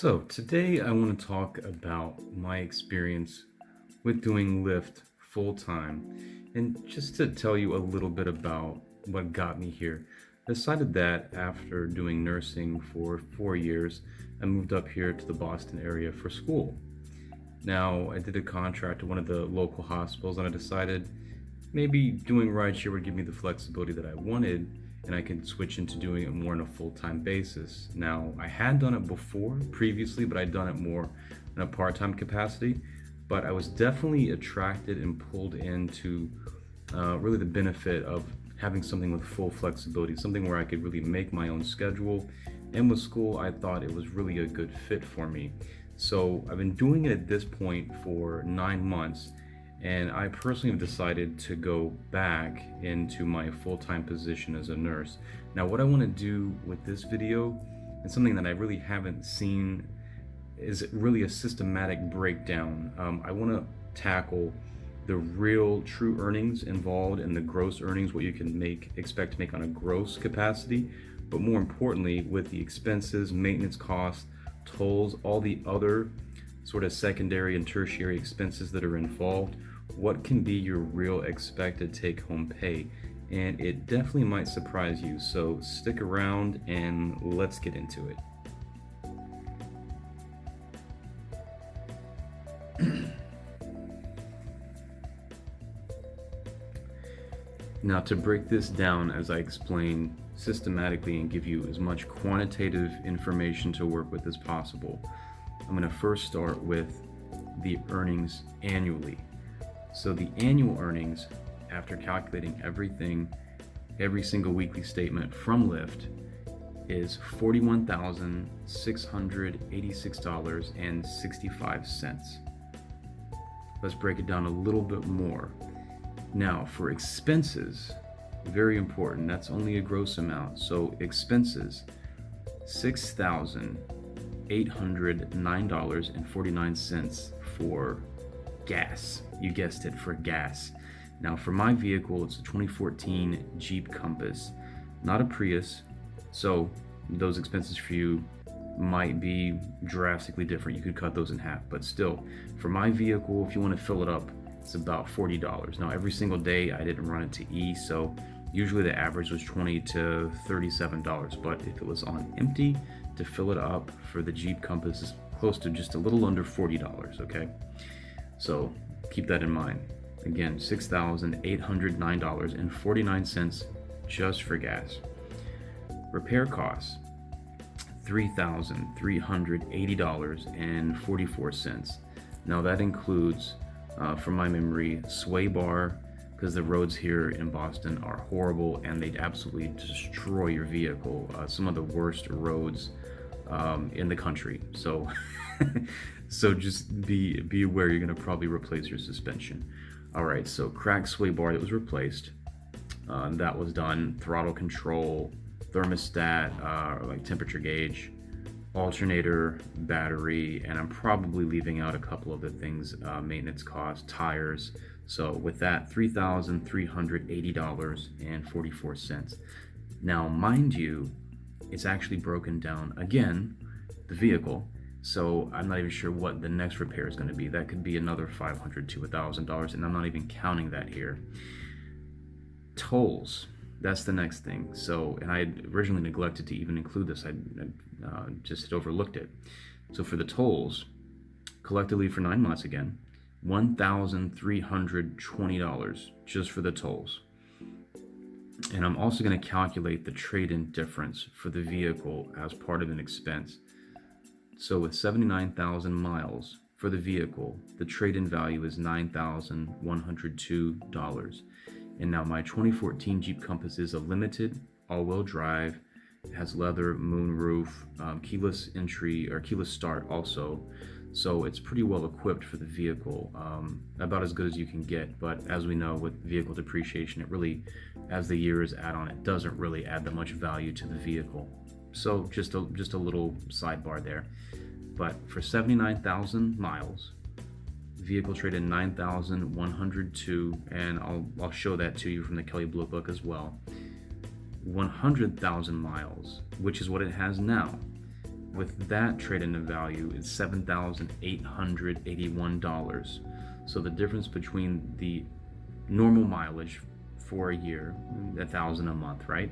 So, today I want to talk about my experience with doing Lyft full time. And just to tell you a little bit about what got me here, I decided that after doing nursing for 4 years, I moved up here to the Boston area for school. Now, I did a contract at one of the local hospitals, and I decided maybe doing rideshare would give me the flexibility that I wanted, and I could switch into doing it more on a full-time basis. Now, I had done it before previously, but I'd done it more in a part-time capacity. But I was definitely attracted and pulled into really the benefit of having something with full flexibility, something where I could really make my own schedule. And with school, I thought it was really a good fit for me. So I've been doing it at this point for 9 months, and I personally have decided to go back into my full-time position as a nurse. Now, what I want to do with this video, and something that I really haven't seen, is really a systematic breakdown. I want to tackle the real true earnings involved in the gross earnings, what you can expect to make on a gross capacity, but more importantly, with the expenses, maintenance costs, tolls, all the other sort of secondary and tertiary expenses that are involved, what can be your real expected take-home pay. And it definitely might surprise you, so stick around and let's get into it. Now, to break this down, as I explain systematically and give you as much quantitative information to work with as possible, I'm going to first start with the earnings annually. So the annual earnings, after calculating everything, every single weekly statement from Lyft, is $41,686.65. Let's break it down a little bit more. Now, for expenses, very important, that's only a gross amount. So expenses, $6,809.49 for gas. You guessed it, for gas. Now, for my vehicle, it's a 2014 Jeep Compass, not a Prius. So those expenses for you might be drastically different. You could cut those in half, but still, for my vehicle, if you want to fill it up, it's about $40. Now, every single day I didn't run it to E, so usually the average was $20 to $37. But if it was on empty, to fill it up for the Jeep Compass is close to just a little under $40, okay? So keep that in mind. Again, $6,809.49 just for gas. Repair costs, $3,380.44. Now that includes, from my memory, sway bar, because the roads here in Boston are horrible and they'd absolutely destroy your vehicle. Some of the worst roads in the country. So, so just be aware you're going to probably replace your suspension. All right, so cracked sway bar that was replaced. That was done. Throttle control, thermostat, like temperature gauge, alternator, battery, and I'm probably leaving out a couple of the things, maintenance costs, tires. So with that, $3,380.44. Now, mind you, it's actually broken down again, the vehicle. So I'm not even sure what the next repair is going to be. That could be another $500 to $1,000, and I'm not even counting that here. Tolls, that's the next thing. So, and I had originally neglected to even include this. I just had overlooked it. So for the tolls, collectively for 9 months again, $1,320 just for the tolls. And I'm also going to calculate the trade-in difference for the vehicle as part of an expense. So with 79,000 miles for the vehicle, the trade-in value is $9,102. And now my 2014 Jeep Compass is a limited all-wheel drive. It has leather, moonroof, keyless entry or keyless start also. So it's pretty well equipped for the vehicle, about as good as you can get. But as we know, with vehicle depreciation, it really, as the years add on, it doesn't really add that much value to the vehicle. So just a little sidebar there. But for 79,000 miles, vehicle trade-in 9,102, and I'll show that to you from the Kelley Blue Book as well. 100,000 miles, which is what it has now, with that trade-in value is $7,881. So the difference between the normal mileage for a year, 1,000 a month, right?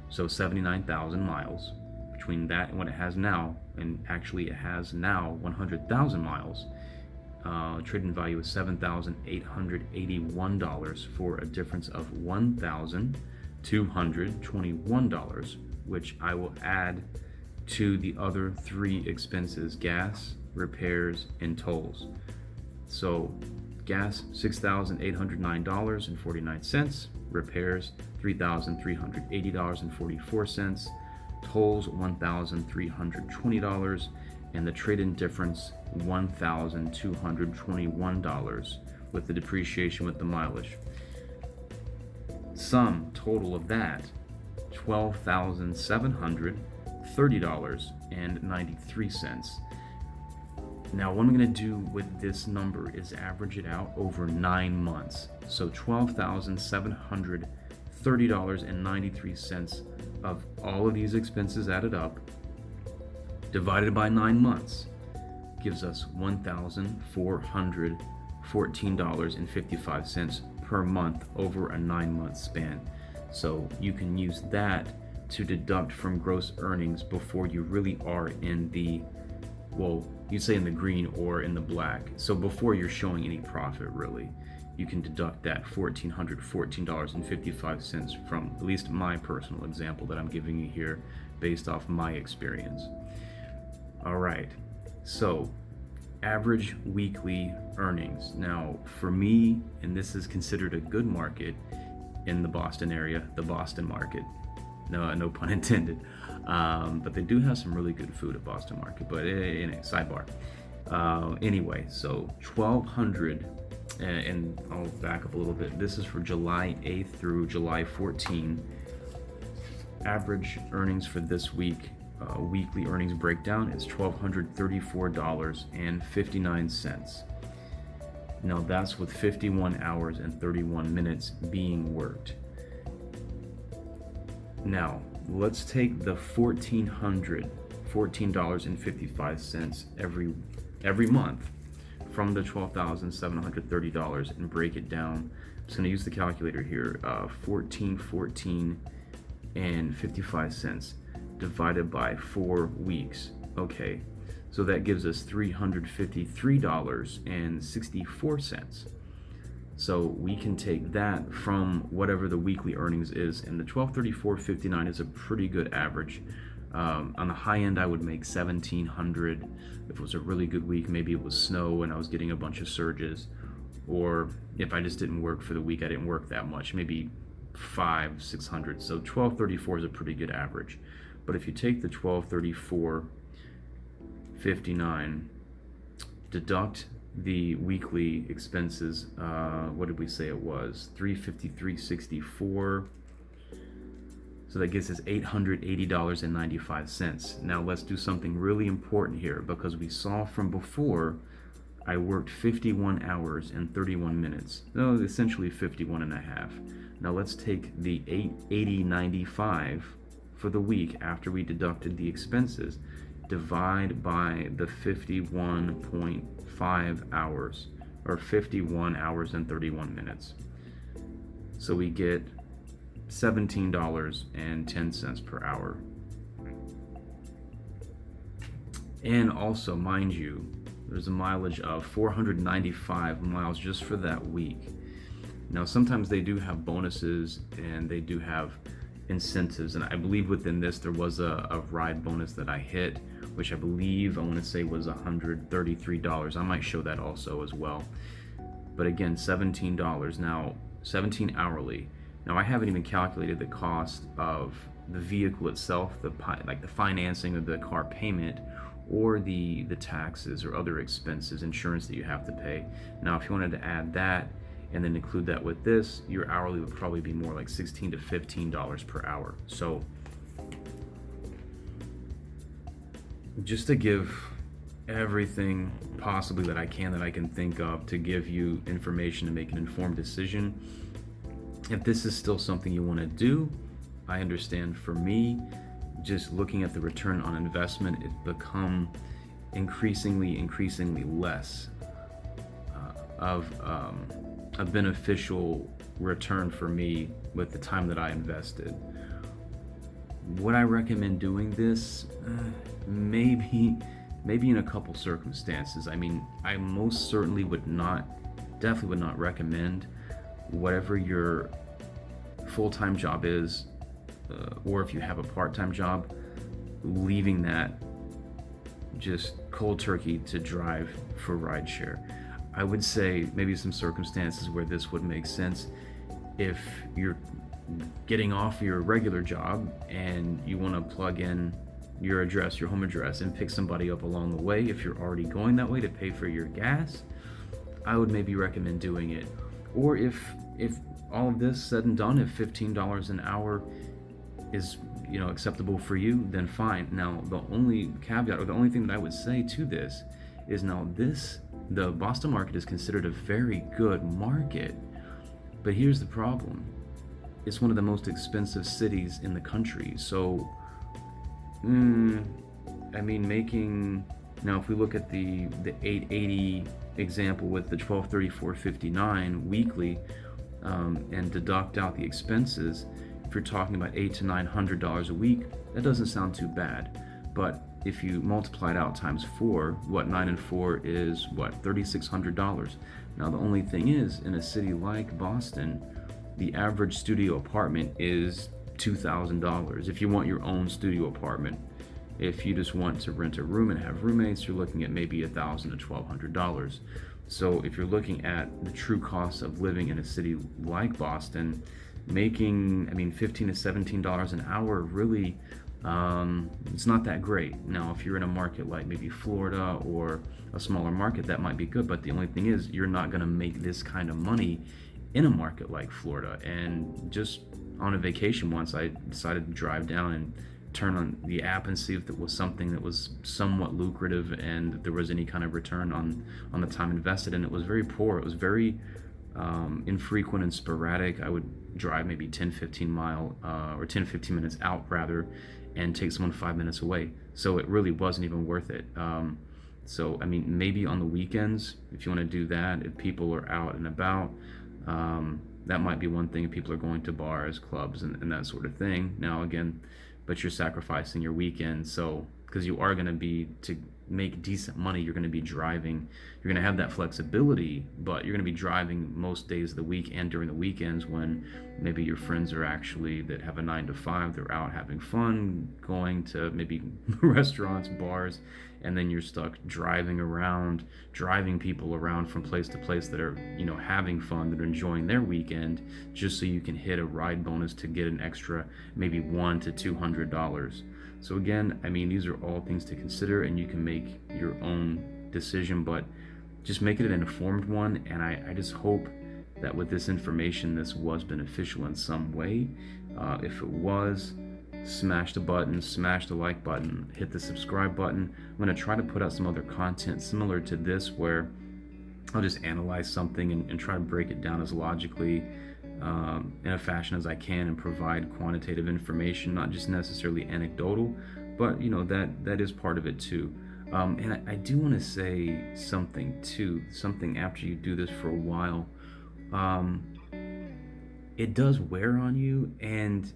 So 79,000 miles between that and what it has now, and actually it has now 100,000 miles. Trade-in value is $7,881 for a difference of $1,221, which I will add to the other three expenses: gas, repairs, and tolls. So gas, $6,809.49, repairs, $3,380.44, tolls, $1,320, and the trade-in difference, $1,221 with the depreciation with the mileage. Sum total of that, $12,730.93. Now, what I'm going to do with this number is average it out over 9 months. So $12,730.93 of all of these expenses added up, divided by 9 months, gives us $1,414.55 per month over a 9-month span. So you can use that to deduct from gross earnings before you really are in the, well, you say in the green or in the black. So before you're showing any profit, really, you can deduct that $1,414.55 from at least my personal example that I'm giving you here based off my experience. All right, so average weekly earnings. Now, for me, and this is considered a good market in the Boston area, the Boston market. No pun intended. But they do have some really good food at Boston Market. But in a sidebar. Anyway, so 1,200, and I'll back up a little bit. This is for July 8th through July 14. Average earnings for this week, weekly earnings breakdown, is $1,234.59. Now that's with 51 hours and 31 minutes being worked. Now, let's take the $1,414.55 every month from the $12,730 and break it down. I'm just going to use the calculator here. 1414 and 55 cents divided by 4 weeks. Okay, so that gives us $353.64. So we can take that from whatever the weekly earnings is, and the $1,234.59 is a pretty good average. On the high end, I would make $1,700 if it was a really good week. Maybe it was snow and I was getting a bunch of surges, or if I just didn't work for the week, I didn't work that much, maybe $500-600. So $1,234 is a pretty good average. But if you take the $1,234.59, deduct the weekly expenses, what did we say it was? $353.64. So that gives us $880.95. Now let's do something really important here, because we saw from before I worked 51 hours and 31 minutes. No, essentially 51 and a half. Now let's take the $880.95 for the week after we deducted the expenses, divide by the 51.5 hours, or 51 hours and 31 minutes. So we get $17.10 per hour. And also, mind you, there's a mileage of 495 miles just for that week. Now, sometimes they do have bonuses and they do have incentives, and I believe within this there was a ride bonus that I hit, which I want to say was $133. I might show that also as well. But again, $17. Now, 17 hourly. Now, I haven't even calculated the cost of the vehicle itself, like the financing of the car payment, or the taxes or other expenses, insurance that you have to pay. Now, if you wanted to add that and then include that with this, your hourly would probably be more like $16 to $15 per hour. So just to give everything possibly that I can think of to give you information to make an informed decision. If this is still something you want to do, I understand. For me, just looking at the return on investment, it become increasingly less of a beneficial return for me with the time that I invested. Would I recommend doing this? Maybe in a couple circumstances. I mean, I most certainly definitely would not recommend whatever your full-time job is, or if you have a part-time job, leaving that just cold turkey to drive for rideshare. I would say maybe some circumstances where this would make sense if you're getting off your regular job and you want to plug in your address, your home address, and pick somebody up along the way. If you're already going that way to pay for your gas, I would maybe recommend doing it. Or if all of this said and done, if $15 an hour is acceptable for you, then fine. Now the only caveat, or the only thing that I would say to this, is the Boston market is considered a very good market, but here's the problem: it's one of the most expensive cities in the country. So I mean, making, now if we look at the 880 example with the 1234.59 weekly, and deduct out the expenses, if you're talking about $800 to $900 a week, that doesn't sound too bad. But if you multiply it out times 4, 9 and 4 is $3,600. Now the only thing is, in a city like Boston, the average studio apartment is $2,000 if you want your own studio apartment. If you just want to rent a room and have roommates, you're looking at maybe $1,000 to $1,200. So if you're looking at the true cost of living in a city like Boston, making, $15 to $17 an hour, really, it's not that great. Now, if you're in a market like maybe Florida or a smaller market, that might be good. But the only thing is, you're not going to make this kind of money in a market like Florida. And just on a vacation once, I decided to drive down and turn on the app and see if it was something that was somewhat lucrative and if there was any kind of return on the time invested. And it was very poor. It was very infrequent and sporadic. I would drive maybe 10-15 minutes out rather, and take someone 5 minutes away. So it really wasn't even worth it. So maybe on the weekends, if you want to do that, if people are out and about, that might be one thing. If people are going to bars, clubs, and that sort of thing. Now again, but you're sacrificing your weekend. So because you are going to be, to make decent money, you're going to be driving. You're going to have that flexibility, but you're going to be driving most days of the week and during the weekends, when maybe your friends are actually, that have a 9 to 5, they're out having fun, going to maybe restaurants, bars, and then you're stuck driving people around from place to place that are, having fun, that are enjoying their weekend, just so you can hit a ride bonus to get an extra maybe $100 to $200. So again, these are all things to consider, and you can make your own decision, but just make it an informed one. And I just hope that with this information, this was beneficial in some way. If it was, smash the button, smash the like button, hit the subscribe button. I'm going to try to put out some other content similar to this, where I'll just analyze something and try to break it down as logically, in a fashion as I can, and provide quantitative information, not just necessarily anecdotal, but that is part of it too. And I do want to say something after you do this for a while. It does wear on you, and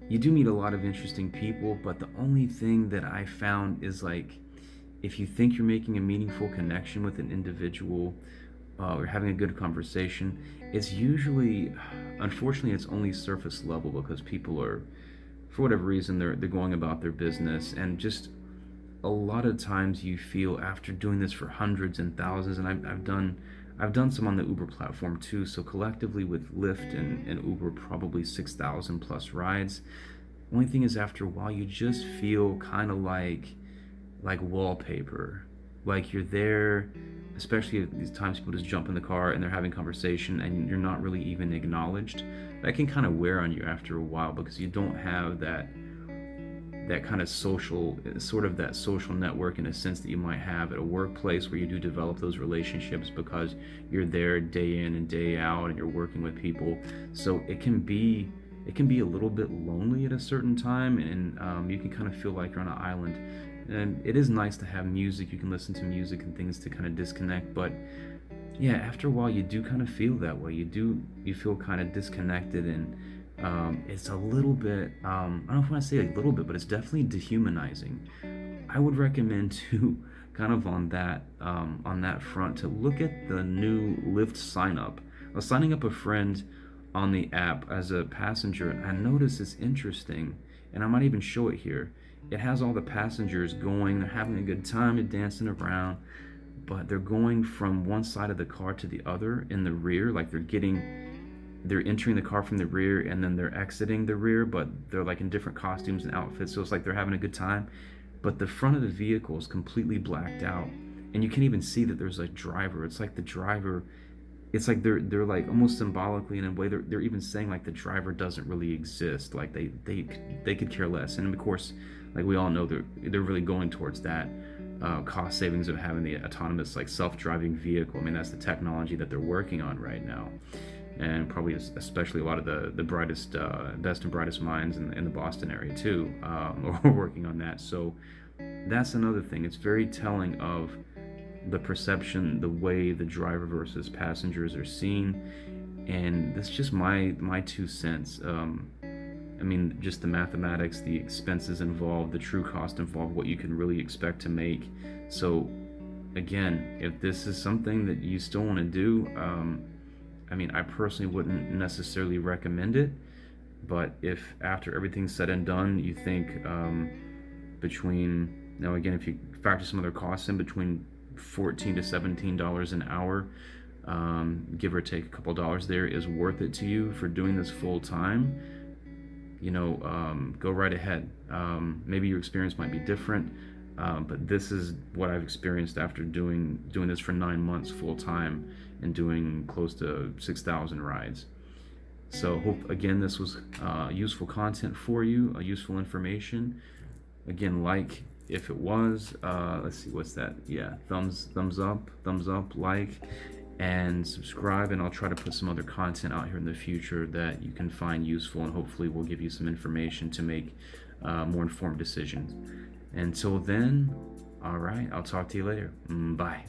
you do meet a lot of interesting people, but the only thing that I found is, like, if you think you're making a meaningful connection with an individual, or having a good conversation, it's usually, unfortunately, it's only surface level, because people are, for whatever reason, they're going about their business. And just a lot of times you feel, after doing this for hundreds and thousands, and I've done some on the Uber platform too, so collectively with Lyft and Uber, probably 6,000 plus rides. Only thing is, after a while, you just feel kind of like wallpaper, like you're there. Especially at these times, people just jump in the car and they're having conversation, and you're not really even acknowledged. That can kind of wear on you after a while, because you don't have that kind of social, sort of that social network, in a sense, that you might have at a workplace, where you do develop those relationships because you're there day in and day out and you're working with people. So it can be it can be a little bit lonely at a certain time, and you can kind of feel like you're on an island. And it is nice to have music. You can listen to music and things to kind of disconnect, but yeah, after a while you do kind of feel that way. You feel kind of disconnected, and it's a little bit, I don't know if I want to say a little bit, but it's definitely dehumanizing. I would recommend to kind of on that front to look at the new Lyft sign up. I was signing up a friend on the app as a passenger, and I noticed it's interesting, and I might even show it here. It has all the passengers going, they're having a good time, they're dancing around, but they're going from one side of the car to the other in the rear, like they're entering the car from the rear and then they're exiting the rear, but they're like in different costumes and outfits, so it's like they're having a good time. But the front of the vehicle is completely blacked out, and you can't even see that there's a driver. It's like the driver, it's like they're like almost symbolically in a way they're even saying like the driver doesn't really exist, like they could care less. And of course, like we all know, they're really going towards that cost savings of having the autonomous like self-driving vehicle. I mean, that's the technology that they're working on right now, and probably especially a lot of the brightest best and brightest minds in the Boston area too are working on that. So that's another thing. It's very telling of the perception, the way the driver versus passengers are seen, and that's just my 2 cents. I mean, just the mathematics, the expenses involved, the true cost involved, what you can really expect to make. So, again, if this is something that you still want to do, I mean, I personally wouldn't necessarily recommend it. But if after everything's said and done, you think between now again, if you factor some other costs in, between $14 to $17 an hour, give or take a couple dollars there, is worth it to you for doing this full time, go right ahead. Maybe your experience might be different, but this is what I've experienced after doing this for 9 months full time and doing close to 6,000 rides. So hope again this was useful content for you, useful information. Again, like if it was, let's see, what's that? Yeah, thumbs up, like, and subscribe, and I'll try to put some other content out here in the future that you can find useful, and hopefully will give you some information to make more informed decisions. Until then, all right, I'll talk to you later. Bye.